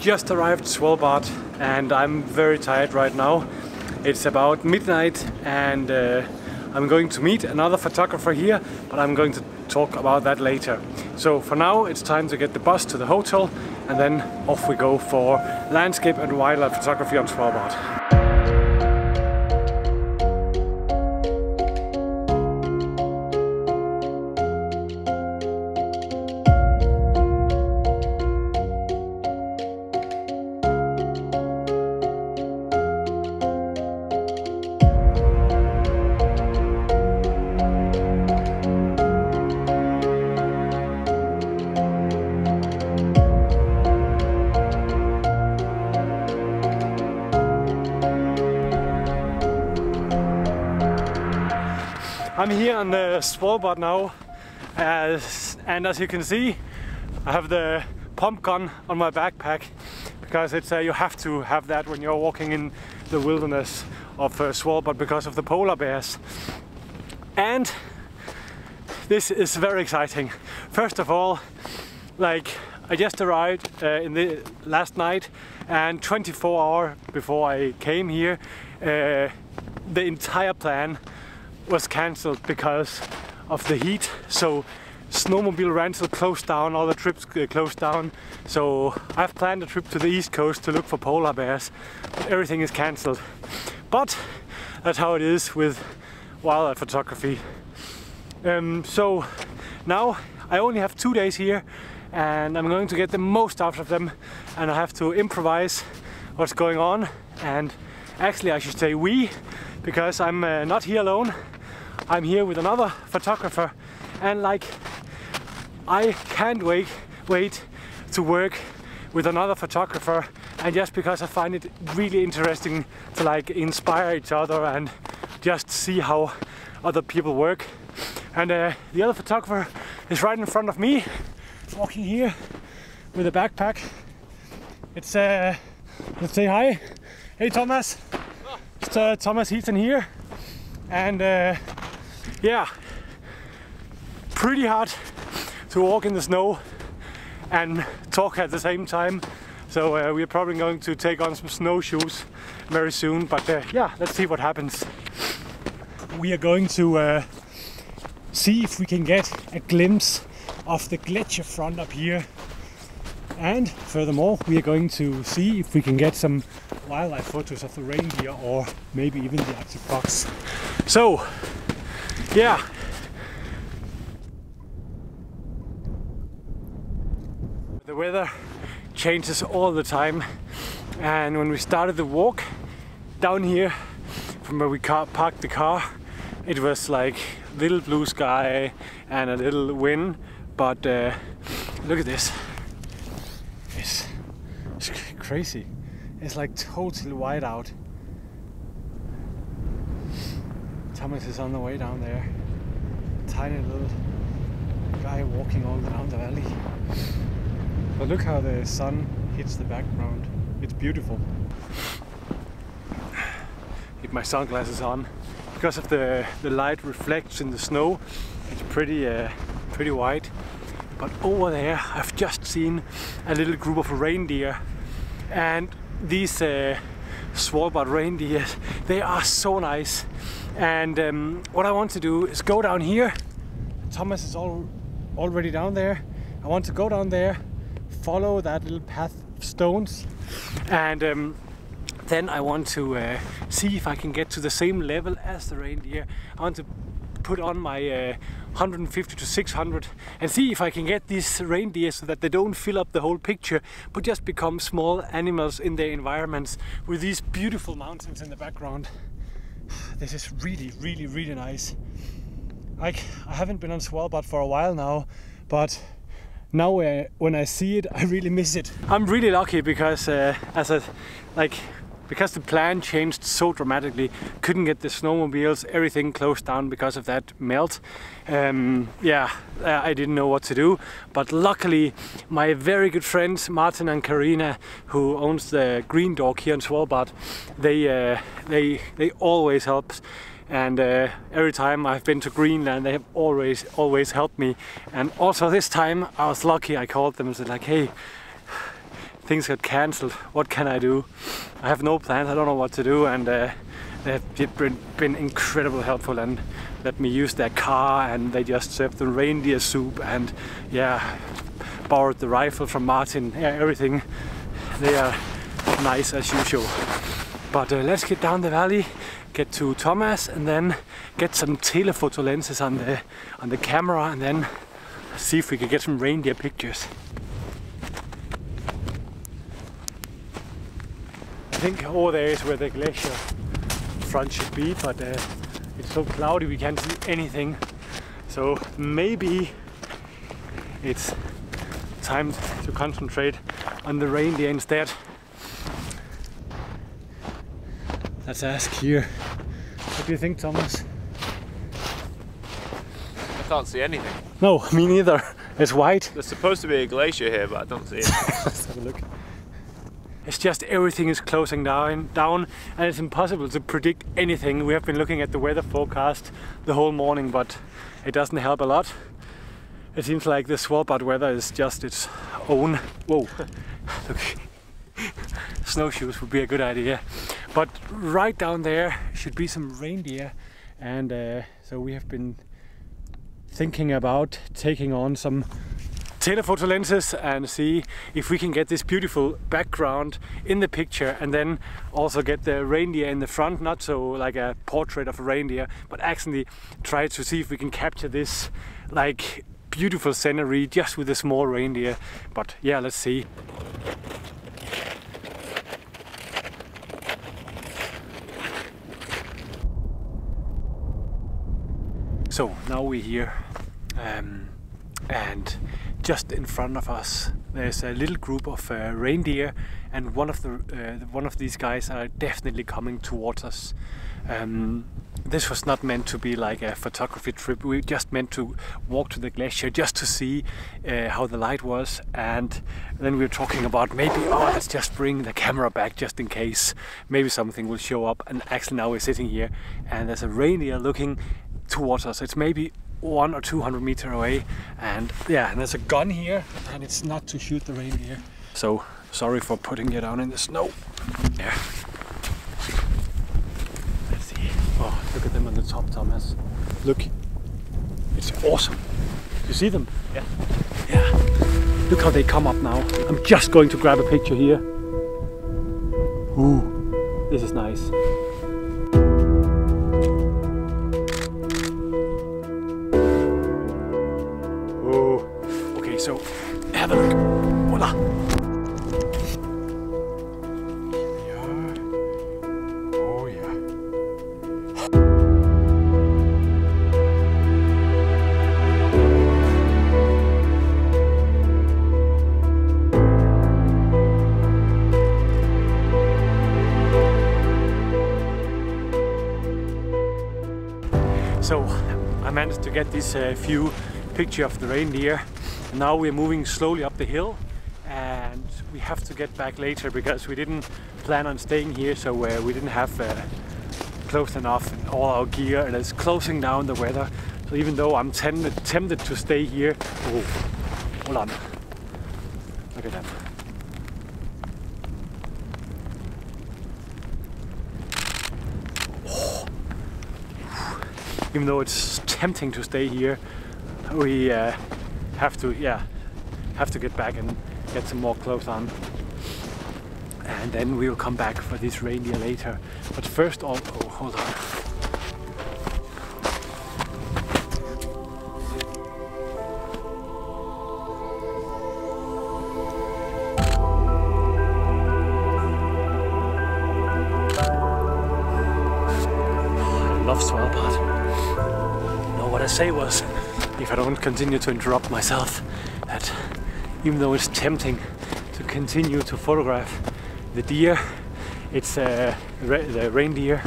just arrived Svalbard and I'm very tired right now. It's about midnight and I'm going to meet another photographer here, but I'm going to talk about that later. So for now it's time to get the bus to the hotel and then off we go for landscape and wildlife photography on Svalbard. I'm here on the Svalbard now, and as you can see, I have the pump gun on my backpack because it's you have to have that when you're walking in the wilderness of Svalbard because of the polar bears. And this is very exciting. First of all, like I just arrived in the last night, and 24 hours before I came here, the entire plan was cancelled because of the heat. So snowmobile rental closed down, all the trips closed down. So I've planned a trip to the east coast to look for polar bears, but everything is cancelled. But that's how it is with wildlife photography. So now I only have 2 days here and I'm going to get the most out of them, and I have to improvise what's going on. And actually I should say we, because I'm not here alone. I'm here with another photographer, and like I can't wait to work with another photographer, and just because I find it really interesting to like inspire each other and just see how other people work. And the other photographer is right in front of me, walking here with a backpack. It's let's say hi. Hey Thomas. It's Thomas Heaton here, and yeah, pretty hard to walk in the snow and talk at the same time. So we're probably going to take on some snowshoes very soon, but yeah, let's see what happens. We are going to see if we can get a glimpse of the glacier front up here, and furthermore we are going to see if we can get some wildlife photos of the reindeer or maybe even the Arctic fox. So yeah, the weather changes all the time, and when we started the walk down here from where we parked the car, it was like little blue sky and a little wind, but look at this, it's crazy. It's like totally white out. Thomas is on the way down there. Tiny little guy walking all down the valley. But look how the sun hits the background. It's beautiful. Keep my sunglasses on. Because of the light reflects in the snow, it's pretty white. But over there I've just seen a little group of reindeer, and these Svalbard reindeers, they are so nice. And what I want to do is go down here. Thomas is already down there. I want to go down there, follow that little path of stones, and then I want to see if I can get to the same level as the reindeer. I want to put on my 150 to 600 and see if I can get these reindeer so that they don't fill up the whole picture, but just become small animals in their environments with these beautiful mountains in the background. This is really nice. Like, I haven't been on Svalbard for a while now, but now when I see it, I really miss it. I'm really lucky because because the plan changed so dramatically, couldn't get the snowmobiles, everything closed down because of that melt. Yeah, I didn't know what to do, but luckily my very good friends Morten and Karina, who owns the Greendog here in Svalbard, they always help. And every time I've been to Greenland, they have always helped me. And also this time I was lucky. I called them and said like, hey, things got cancelled. What can I do? I have no plans, I don't know what to do, and they've been incredibly helpful and let me use their car, and they just served the reindeer soup, and yeah, borrowed the rifle from Morten. Yeah, everything. They are nice as usual. But let's get down the valley, get to Thomas, and then get some telephoto lenses on the camera, and then see if we can get some reindeer pictures. I think over there is where the glacier front should be, but it's so cloudy we can't see anything. So maybe it's time to concentrate on the reindeer instead. Let's ask here. What do you think, Thomas? I can't see anything. No, me neither. It's white. There's supposed to be a glacier here, but I don't see it. Let's have a look. It's just everything is closing down, and it's impossible to predict anything. We have been looking at the weather forecast the whole morning, but it doesn't help a lot. It seems like the Svalbard weather is just its own. Whoa, look. Snowshoes would be a good idea. But right down there should be some reindeer, and so we have been thinking about taking on some telephoto lenses and see if we can get this beautiful background in the picture, and then also get the reindeer in the front, not so like a portrait of a reindeer, but actually try to see if we can capture this like beautiful scenery just with a small reindeer. But yeah, let's see. So now we're here, and just in front of us there's a little group of reindeer, and one of these guys are definitely coming towards us. This was not meant to be like a photography trip. We just meant to walk to the glacier just to see how the light was, and then we were talking about maybe, oh, let's just bring the camera back just in case maybe something will show up. And actually now we're sitting here and there's a reindeer looking towards us. It's maybe 100 or 200 meters away, and yeah, and there's a gun here, and it's not to shoot the reindeer. So sorry for putting you down in the snow. Yeah. Let's see. Oh, look at them on the top, Thomas. Look, it's awesome. You see them? Yeah. Yeah. Look how they come up now. I'm just going to grab a picture here. Ooh, this is nice. So, have a look. Voila! Here they are. Oh yeah. So, I managed to get this few pictures of the reindeer. Now we're moving slowly up the hill, and we have to get back later because we didn't plan on staying here, so we didn't have close enough and all our gear, and it's closing down the weather. So even though I'm tempted to stay here, oh, hold on, look at them. Oh. Even though it's tempting to stay here, we have to get back and get some more clothes on, and then we'll come back for this reindeer later. But first, oh, hold on. I love Svalbard. No, what I say was, if I don't continue to interrupt myself, that even though it's tempting to continue to photograph the deer, it's the reindeer,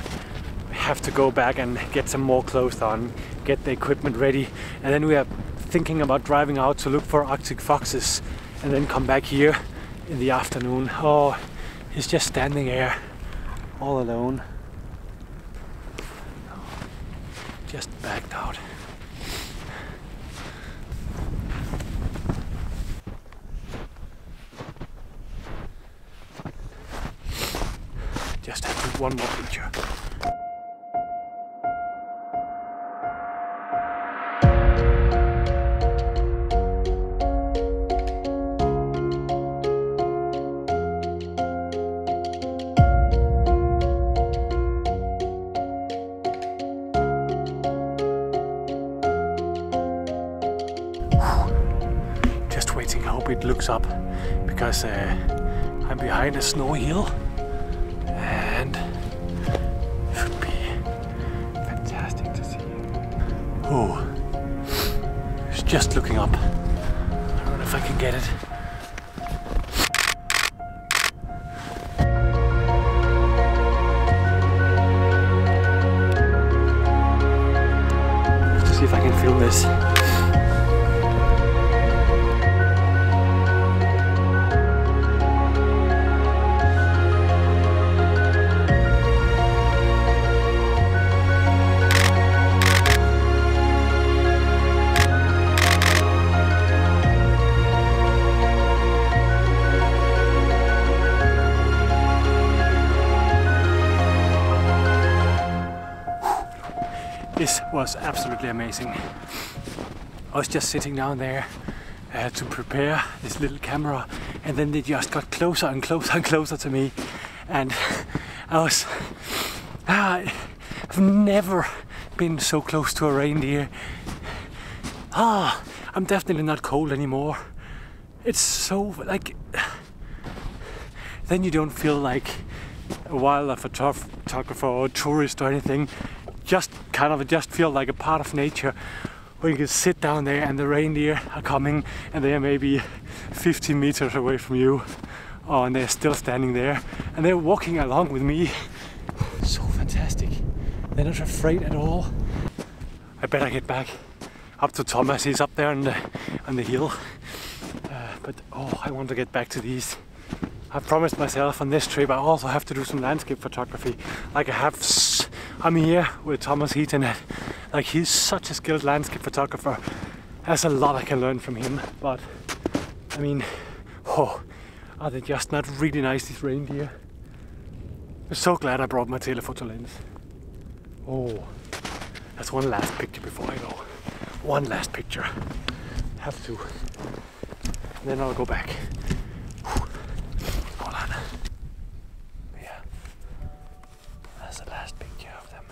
we have to go back and get some more clothes on, get the equipment ready, and then we are thinking about driving out to look for Arctic foxes, and then come back here in the afternoon. Oh, he's just standing there all alone, just backed out. one more picture. Just waiting, I hope it looks up, because I'm behind a snowy hill and it would be fantastic to see. Oh, it's just looking up. I don't know if I can get it. Let's see if I can film this. This was absolutely amazing. I was just sitting down there to prepare this little camera, and then they just got closer and closer and closer to me, and I've never been so close to a reindeer. I'm definitely not cold anymore. It's so like, then you don't feel like a wildlife photographer or tourist or anything. Just feel like a part of nature, where you can sit down there and the reindeer are coming and they are maybe 50 meters away from you, and they're still standing there and they're walking along with me. So fantastic. They're not afraid at all. I better get back up to Thomas. He's up there on the hill. But I want to get back to these. I promised myself on this trip I also have to do some landscape photography. Like I'm here with Thomas Heaton. Like, he's such a skilled landscape photographer. There's a lot I can learn from him. But I mean, are they just not really nice, these reindeer? I'm so glad I brought my telephoto lens. Oh, that's one last picture before I go. One last picture. Have to. And then I'll go back. Hold on. Yeah. That's the last picture of them.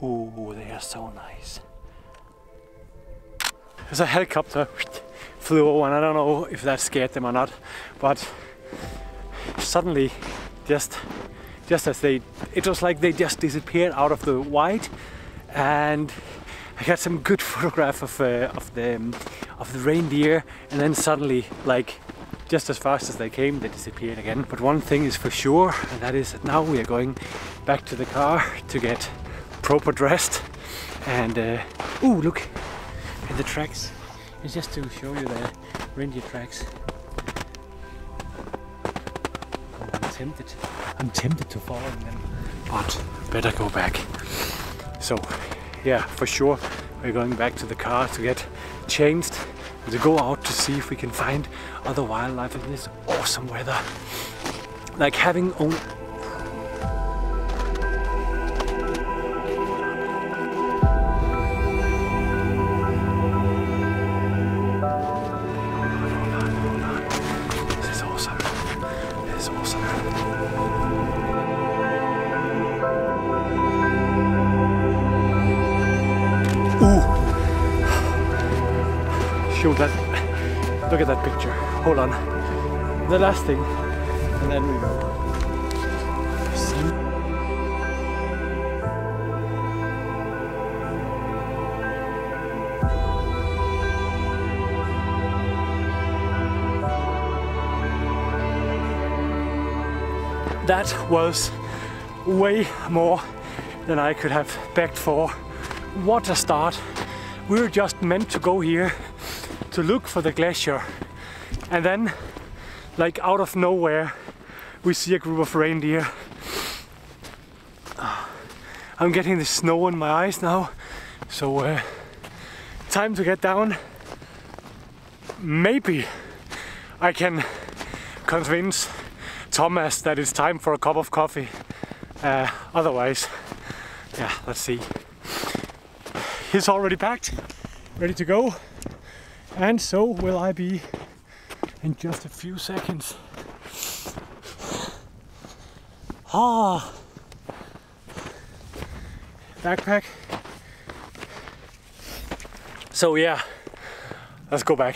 Ooh, they are so nice. There's a helicopter flew over, and I don't know if that scared them or not, but suddenly, just as it was like they just disappeared out of the white, and I got some good photograph of the reindeer, and then suddenly, like, just as fast as they came, they disappeared again. But one thing is for sure, and that is that now we are going back to the car to get proper dressed. And ooh, look at the tracks. It's just to show you the reindeer tracks. Oh, I'm tempted to follow them, but better go back. So yeah, for sure we're going back to the car to get changed and to go out to see if we can find other wildlife in this awesome weather. Like having only show that. Look at that picture. Hold on. The last thing, and then we go. See? That was way more than I could have begged for. What a start. We were just meant to go here to look for the glacier, and then, like out of nowhere, we see a group of reindeer. I'm getting the snow in my eyes now, so time to get down. Maybe I can convince Thomas that it's time for a cup of coffee. Otherwise, yeah, let's see. He's already packed, ready to go, and so will I be in just a few seconds. Ah, backpack. So yeah, let's go back.